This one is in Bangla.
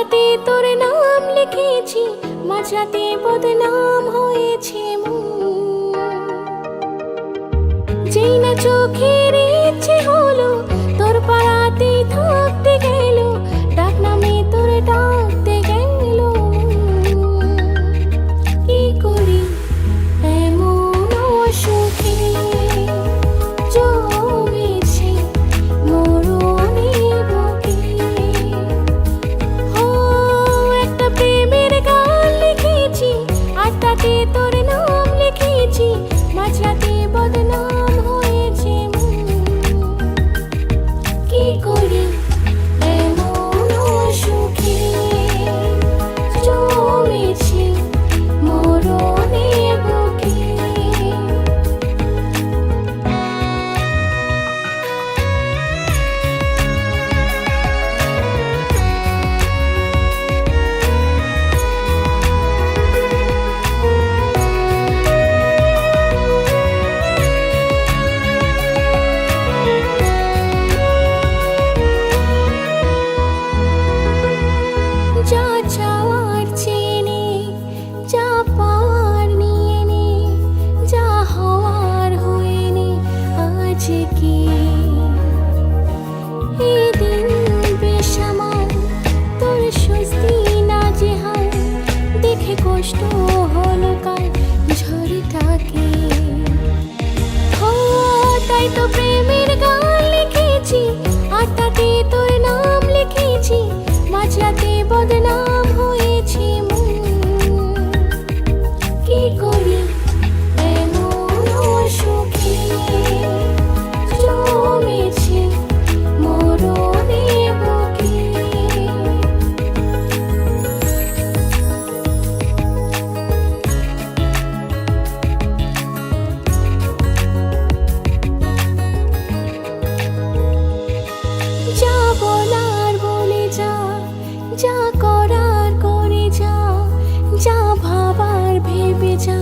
খাতাতে তোর নাম লিখেছি, মাঝরাতে বদনাম হয়েছে মন। যেই না চোখের ইচ্ছে হলো তোর পাড়াতেই থাকতে গেল, ডাক নামে তোর ডাকতে গেল। কি করি এমন অসুখে জমেছে মরণের বুকে। ও একটা প্রেমের গান লিখেছি, আর তাতে তোর নাম লিখেছি, মাঝরাতে বদনাম হয়েছে মন। কি করি এমন অসুখে জমেছে মরণের বুকে। যা চাওয়ার চেয়ে নে, যা পাওয়ার নিয়ে নে, যা হওয়ার হয়ে নে আজকে। এই দিন বেসামাল তোর স্বস্তি নাজেহাল, দেখে কষ্ট হলো কাল ঝড়টাকে। ও তাই তো প্রেমের গান লিখেছি, আর তাতে তোর নাম লিখেছি, মাঝরাতে বদনাম হয়েছে মন। কি করি এমন অসুখে জমেছে মরণের বুকে। যা বলার বলে যা, যা করার করে যা, যা ভাবার ভেবে যা